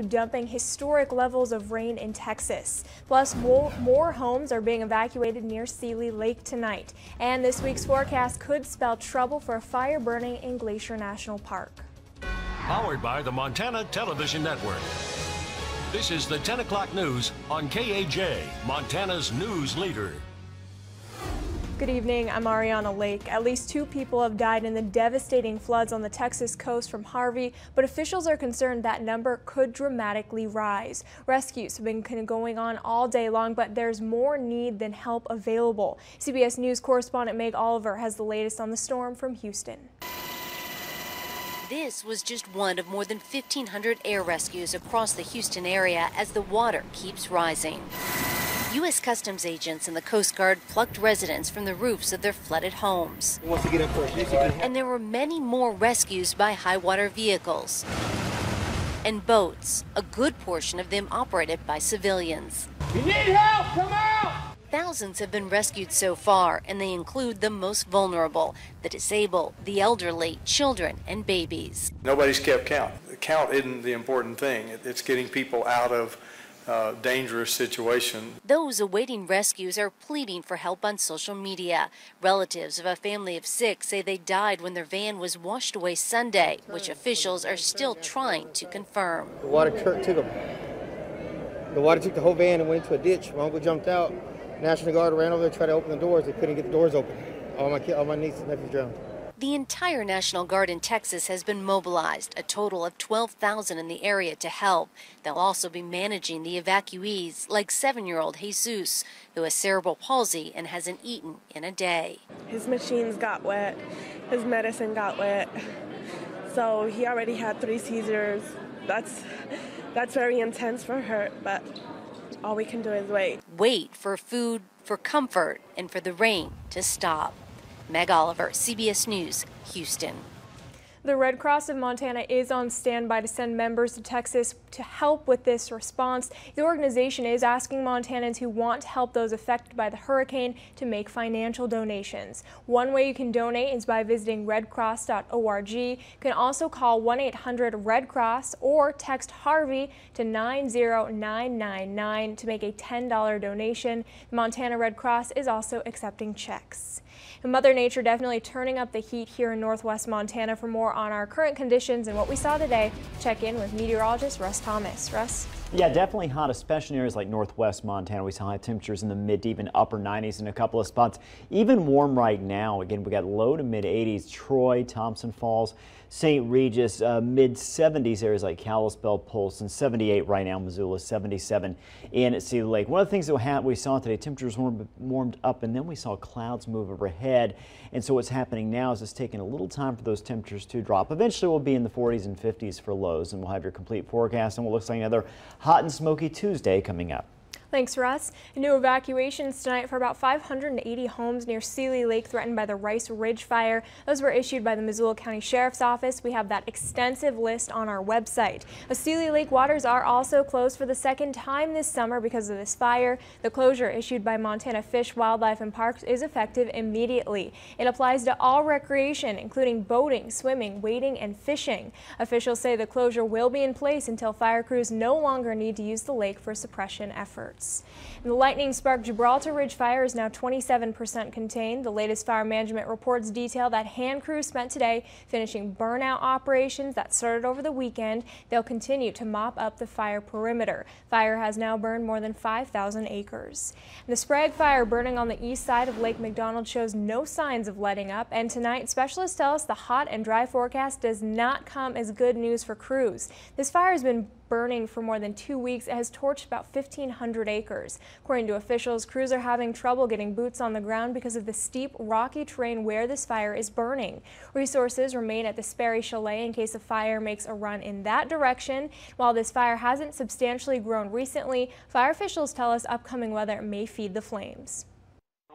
Dumping historic levels of rain in Texas. Plus, more homes are being evacuated near Seeley Lake tonight. And this week's forecast could spell trouble for a fire burning in Glacier National Park. Powered by the Montana Television Network. This is the 10 o'clock news on KAJ, Montana's news leader. Good evening, I'm Ariana Lake. At least 2 people have died in the devastating floods on the Texas coast from Harvey, but officials are concerned that number could dramatically rise. Rescues have been going on all day long, but there's more need than help available. CBS News correspondent Meg Oliver has the latest on the storm from Houston. This was just one of more than 1,500 air rescues across the Houston area as the water keeps rising. U.S. Customs agents and the Coast Guard plucked residents from the roofs of their flooded homes. And there were many more rescues by high water vehicles and boats, a good portion of them operated by civilians. You need help, come out! Thousands have been rescued so far, and they include the most vulnerable, the disabled, the elderly, children, and babies. Nobody's kept count. The count isn't the important thing. It's getting people out of dangerous situation. Those awaiting rescues are pleading for help on social media. Relatives of a family of 6 say they died when their van was washed away Sunday, which officials are still trying to confirm. The water took them. The water took the whole van and went into a ditch. My uncle jumped out. National Guard ran over there, tried to open the doors. They couldn't get the doors open. All my nieces and nephews drowned. The entire National Guard in Texas has been mobilized, a total of 12,000 in the area to help. They'll also be managing the evacuees, like 7-year-old Jesus, who has cerebral palsy and hasn't eaten in a day. His machines got wet, his medicine got wet, so he already had 3 seizures. That's very intense for her, but all we can do is wait. Wait for food, for comfort, and for the rain to stop. Meg Oliver, CBS News, Houston. The Red Cross of Montana is on standby to send members to Texas to help with this response. The organization is asking Montanans who want to help those affected by the hurricane to make financial donations. One way you can donate is by visiting redcross.org. You can also call 1-800-RED-CROSS or text Harvey to 90999 to make a $10 donation. The Montana Red Cross is also accepting checks. And Mother Nature definitely turning up the heat here in northwest Montana. For more on our current conditions and what we saw today, check in with meteorologist Russ Thomas. Russ? Yeah, definitely hot, especially in areas like northwest Montana. We saw high temperatures in the mid to even upper 90s in a couple of spots. Even warm right now. Again, we got low to mid 80s. Troy, Thompson Falls, St. Regis, mid 70s areas like Kalispell, Polson, 78 right now. Missoula, 77 in Seeley Lake. One of the things that we saw today, temperatures warmed up, and then we saw clouds move overhead. And so what's happening now is it's taking a little time for those temperatures to drop. Eventually we'll be in the 40s and 50s for lows, and we'll have your complete forecast and what looks like another hot and smoky Tuesday coming up. Thanks, Russ. New evacuations tonight for about 580 homes near Seeley Lake threatened by the Rice Ridge Fire. Those were issued by the Missoula County Sheriff's Office. We have that extensive list on our website. The Seeley Lake waters are also closed for the 2nd time this summer because of this fire. The closure issued by Montana Fish, Wildlife and Parks is effective immediately. It applies to all recreation, including boating, swimming, wading, and fishing. Officials say the closure will be in place until fire crews no longer need to use the lake for suppression efforts. And the lightning-sparked Gibraltar Ridge Fire is now 27% contained. The latest fire management reports detail that hand crews spent today finishing burnout operations that started over the weekend. They'll continue to mop up the fire perimeter. Fire has now burned more than 5,000 acres. And the Sprague Fire burning on the east side of Lake McDonald shows no signs of letting up. And tonight, specialists tell us the hot and dry forecast does not come as good news for crews. This fire has been burning for more than 2 weeks. It has torched about 1,500 acres. According to officials, crews are having trouble getting boots on the ground because of the steep, rocky terrain where this fire is burning. Resources remain at the Sperry Chalet in case a fire makes a run in that direction. While this fire hasn't substantially grown recently, fire officials tell us upcoming weather may feed the flames.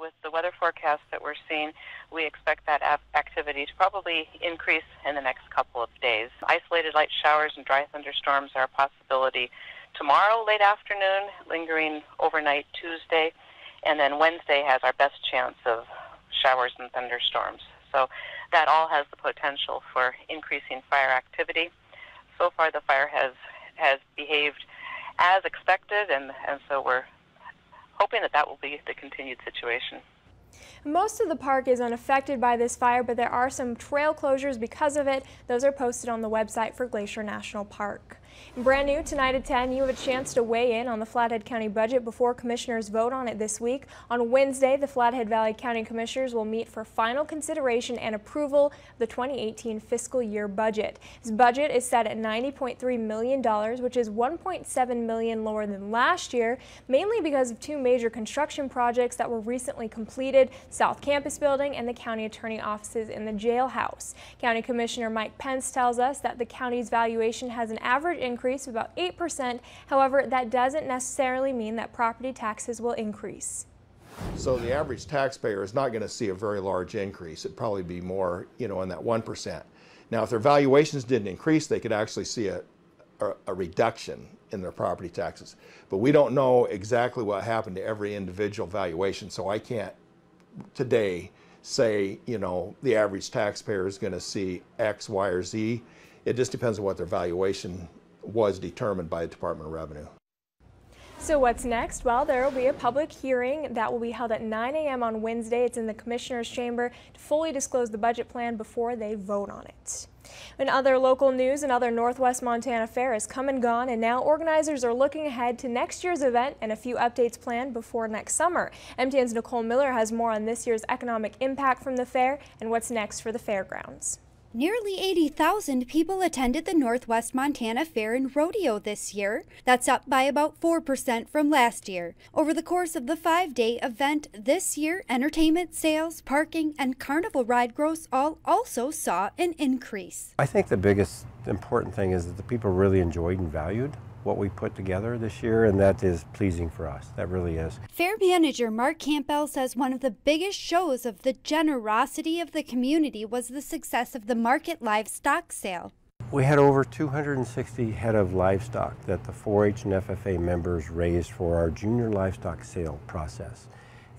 With the weather forecast that we're seeing, we expect that activity to probably increase in the next couple of days. Isolated light showers and dry thunderstorms are a possibility tomorrow late afternoon, lingering overnight Tuesday, and then Wednesday has our best chance of showers and thunderstorms. So that all has the potential for increasing fire activity. So far the fire has has behaved as expected, and so we're hoping that will be the continued situation. Most of the park is unaffected by this fire, but there are some trail closures because of it. Those are posted on the website for Glacier National Park. Brand new tonight at 10, you have a chance to weigh in on the Flathead County budget before commissioners vote on it this week. On Wednesday, the Flathead Valley County Commissioners will meet for final consideration and approval of the 2018 fiscal year budget. This budget is set at $90.3 million, which is $1.7 million lower than last year, mainly because of two major construction projects that were recently completed, South Campus Building and the county attorney offices in the jailhouse. County Commissioner Mike Pence tells us that the county's valuation has an average increase of about 8%. However, that doesn't necessarily mean that property taxes will increase. So the average taxpayer is not going to see a very large increase. It'd probably be more, in that 1%. Now, if their valuations didn't increase, they could actually see a reduction in their property taxes. But we don't know exactly what happened to every individual valuation, so I can't today say, the average taxpayer is going to see X, Y, or Z. It just depends on what their valuation was determined by the Department of Revenue. So what's next? Well, there will be a public hearing that will be held at 9 a.m. on Wednesday. It's in the Commissioner's Chamber to fully disclose the budget plan before they vote on it. In other local news, another Northwest Montana Fair has come and gone, and now organizers are looking ahead to next year's event and a few updates planned before next summer. MTN's Nicole Miller has more on this year's economic impact from the fair and what's next for the fairgrounds. Nearly 80,000 people attended the Northwest Montana Fair and Rodeo this year. That's up by about 4% from last year. Over the course of the 5-day event this year, entertainment, sales, parking, and carnival ride gross all also saw an increase. I think the biggest important thing is that the people really enjoyed and valued what we put together this year, and that is pleasing for us. That really is. Fair manager Mark Campbell says one of the biggest shows of the generosity of the community was the success of the market livestock sale. We had over 260 head of livestock that the 4-H and FFA members raised for our junior livestock sale process.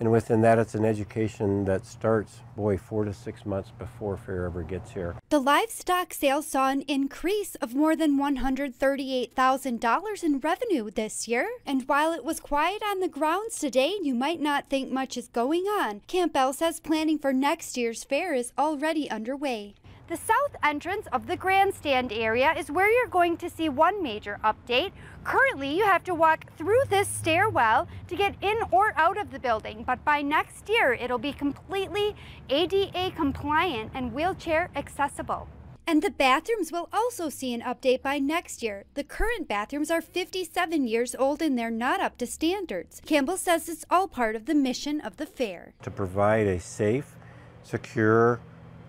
And within that, it's an education that starts, 4 to 6 months before fair ever gets here. The livestock sale saw an increase of more than $138,000 in revenue this year. And while it was quiet on the grounds today, you might not think much is going on. Campbell says planning for next year's fair is already underway. The south entrance of the grandstand area is where you're going to see one major update. Currently, you have to walk through this stairwell to get in or out of the building, but by next year, it'll be completely ADA compliant and wheelchair accessible. And the bathrooms will also see an update by next year. The current bathrooms are 57 years old and they're not up to standards. Campbell says it's all part of the mission of the fair. To provide a safe, secure,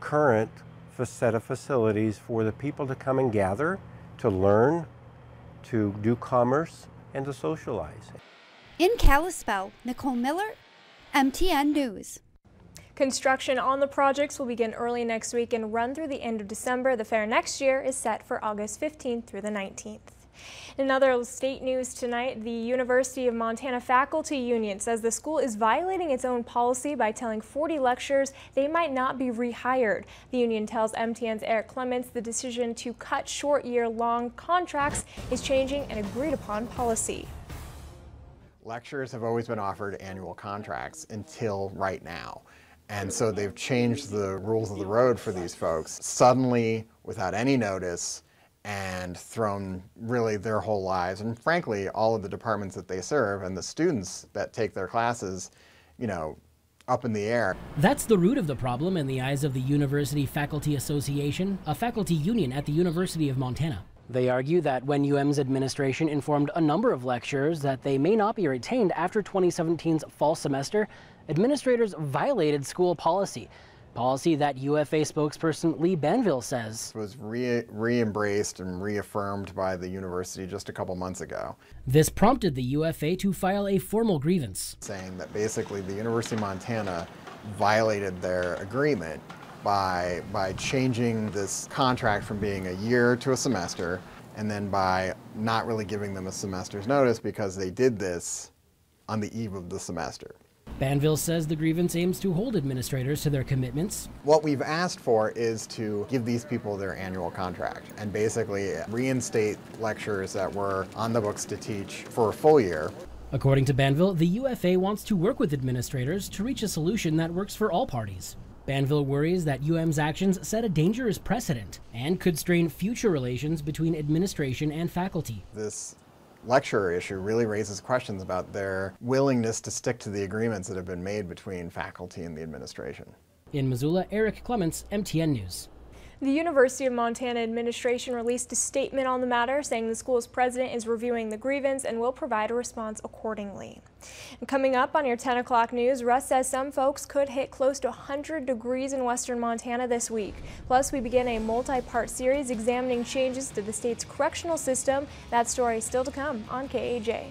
current set of facilities for the people to come and gather, to learn, to do commerce, and to socialize. In Kalispell, Nicole Miller, MTN News. Construction on the projects will begin early next week and run through the end of December. The fair next year is set for August 15th through the 19th. In other state news tonight, the University of Montana Faculty Union says the school is violating its own policy by telling 40 lecturers they might not be rehired. The union tells MTN's Eric Clements the decision to cut short year-long contracts is changing an agreed-upon policy. Lecturers have always been offered annual contracts until right now. And so they've changed the rules of the road for these folks suddenly, without any notice, and thrown really their whole lives, and frankly, all of the departments that they serve and the students that take their classes, up in the air. That's the root of the problem in the eyes of the University Faculty Association, a faculty union at the University of Montana. They argue that when UM's administration informed a number of lecturers that they may not be retained after 2017's fall semester, administrators violated school policy. Policy that UFA spokesperson Lee Banville says was re-embraced and reaffirmed by the university just a couple months ago. This prompted the UFA to file a formal grievance, saying that basically the University of Montana violated their agreement by changing this contract from being a year to a semester, and then by not really giving them a semester's notice because they did this on the eve of the semester. Banville says the grievance aims to hold administrators to their commitments. What we've asked for is to give these people their annual contract and basically reinstate lecturers that were on the books to teach for a full year. According to Banville, the UFA wants to work with administrators to reach a solution that works for all parties. Banville worries that UM's actions set a dangerous precedent and could strain future relations between administration and faculty. This lecturer issue really raises questions about their willingness to stick to the agreements that have been made between faculty and the administration. In Missoula, Eric Clements, MTN News. The University of Montana administration released a statement on the matter saying the school's president is reviewing the grievance and will provide a response accordingly. And coming up on your 10 o'clock news, Russ says some folks could hit close to 100 degrees in western Montana this week. Plus, we begin a multi-part series examining changes to the state's correctional system. That story is still to come on KAJ.